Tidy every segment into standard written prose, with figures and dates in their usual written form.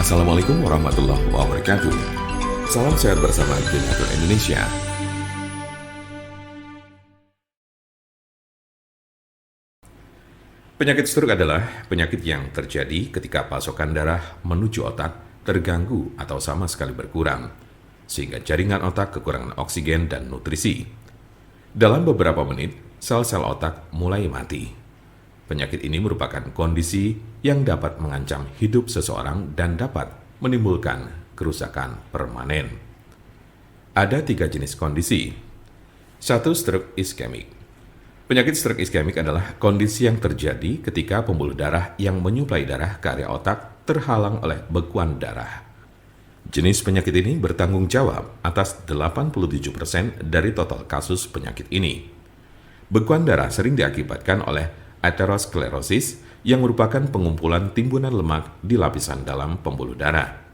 Assalamualaikum warahmatullahi wabarakatuh. Salam sehat bersama Generator Indonesia. Penyakit stroke adalah penyakit yang terjadi ketika pasokan darah menuju otak terganggu atau sama sekali berkurang, sehingga jaringan otak kekurangan oksigen dan nutrisi. Dalam beberapa menit, sel-sel otak mulai mati. Penyakit ini merupakan kondisi yang dapat mengancam hidup seseorang dan dapat menimbulkan kerusakan permanen. Ada 3 jenis kondisi. 1. Stroke iskemik. Penyakit stroke iskemik adalah kondisi yang terjadi ketika pembuluh darah yang menyuplai darah ke area otak terhalang oleh bekuan darah. Jenis penyakit ini bertanggung jawab atas 87% dari total kasus penyakit ini. Bekuan darah sering diakibatkan oleh aterosklerosis yang merupakan pengumpulan timbunan lemak di lapisan dalam pembuluh darah.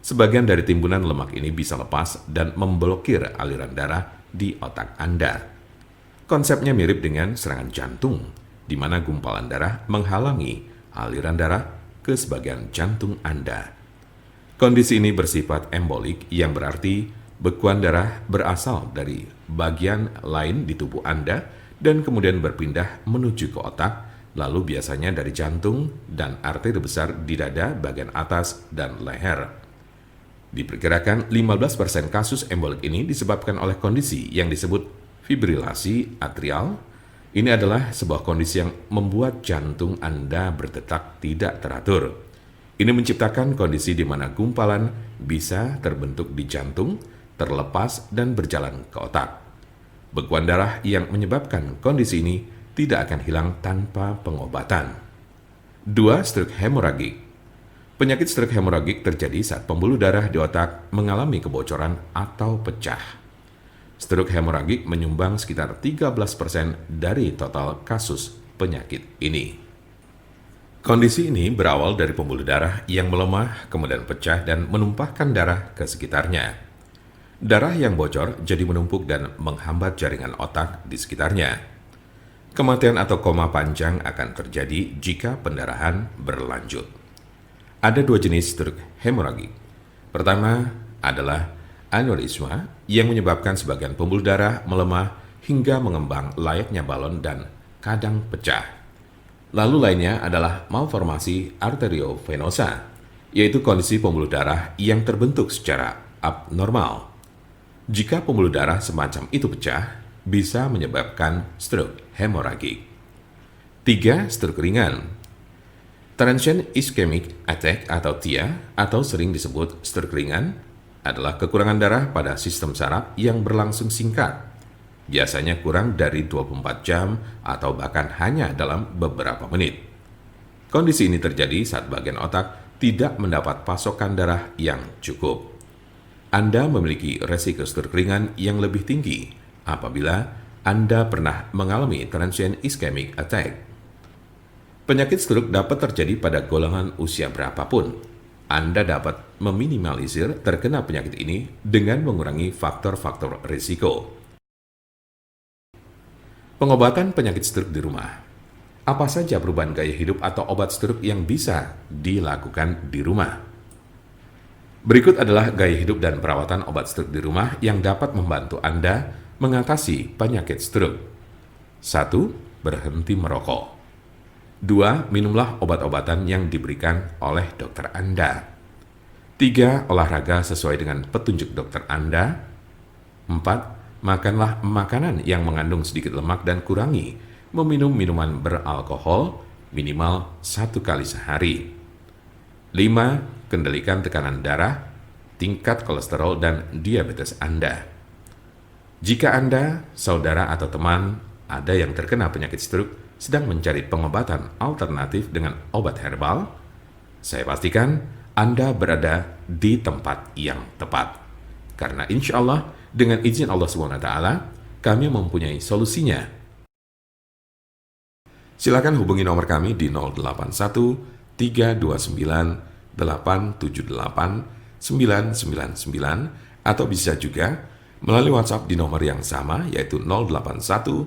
Sebagian dari timbunan lemak ini bisa lepas dan memblokir aliran darah di otak Anda. Konsepnya mirip dengan serangan jantung, di mana gumpalan darah menghalangi aliran darah ke sebagian jantung Anda. Kondisi ini bersifat embolik, yang berarti bekuan darah berasal dari bagian lain di tubuh Anda dan kemudian berpindah menuju ke otak, lalu biasanya dari jantung dan arteri besar di dada bagian atas dan leher. Diperkirakan 15% kasus embolik ini disebabkan oleh kondisi yang disebut fibrilasi atrial. Ini adalah sebuah kondisi yang membuat jantung Anda berdetak tidak teratur. Ini menciptakan kondisi di mana gumpalan bisa terbentuk di jantung, terlepas dan berjalan ke otak. Bekuan darah yang menyebabkan kondisi ini tidak akan hilang tanpa pengobatan. 2. Stroke hemoragik. Penyakit stroke hemoragik terjadi saat pembuluh darah di otak mengalami kebocoran atau pecah. Stroke hemoragik menyumbang sekitar 13% dari total kasus penyakit ini. Kondisi ini berawal dari pembuluh darah yang melemah, kemudian pecah dan menumpahkan darah ke sekitarnya. Darah yang bocor jadi menumpuk dan menghambat jaringan otak di sekitarnya. Kematian atau koma panjang akan terjadi jika pendarahan berlanjut. Ada 2 jenis stroke hemoragik. Pertama adalah aneurisma yang menyebabkan sebagian pembuluh darah melemah hingga mengembang layaknya balon dan kadang pecah. Lalu lainnya adalah malformasi arteriovenosa, yaitu kondisi pembuluh darah yang terbentuk secara abnormal. Jika pembuluh darah semacam itu pecah, bisa menyebabkan stroke hemoragik. 3. Stroke ringan. Transient ischemic attack atau TIA, atau sering disebut stroke ringan, adalah kekurangan darah pada sistem saraf yang berlangsung singkat, biasanya kurang dari 24 jam atau bahkan hanya dalam beberapa menit. Kondisi ini terjadi saat bagian otak tidak mendapat pasokan darah yang cukup. Anda memiliki resiko stroke ringan yang lebih tinggi apabila Anda pernah mengalami transient ischemic attack. Penyakit stroke dapat terjadi pada golongan usia berapapun. Anda dapat meminimalisir terkena penyakit ini dengan mengurangi faktor-faktor risiko. Pengobatan penyakit stroke di rumah. Apa saja perubahan gaya hidup atau obat stroke yang bisa dilakukan di rumah? Berikut adalah gaya hidup dan perawatan obat stroke di rumah yang dapat membantu Anda mengatasi penyakit stroke. 1. Berhenti merokok. 2. Minumlah obat-obatan yang diberikan oleh dokter Anda. 3. Olahraga sesuai dengan petunjuk dokter Anda. 4. Makanlah makanan yang mengandung sedikit lemak dan kurangi meminum minuman beralkohol minimal 1 kali sehari. 5. Kendalikan tekanan darah, tingkat kolesterol, dan diabetes Anda. Jika Anda, saudara atau teman ada yang terkena penyakit stroke sedang mencari pengobatan alternatif dengan obat herbal, saya pastikan Anda berada di tempat yang tepat. Karena insya Allah, dengan izin Allah SWT, kami mempunyai solusinya. Silakan hubungi nomor kami di 081 329 878 999 atau bisa juga melalui WhatsApp di nomor yang sama yaitu 081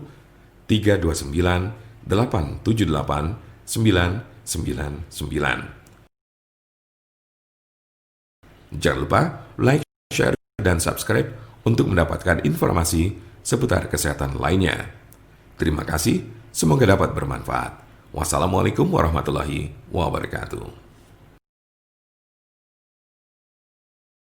329 878 999. Jangan lupa like, share, dan subscribe untuk mendapatkan informasi seputar kesehatan lainnya. Terima kasih, semoga dapat bermanfaat. Wassalamualaikum warahmatullahi wabarakatuh.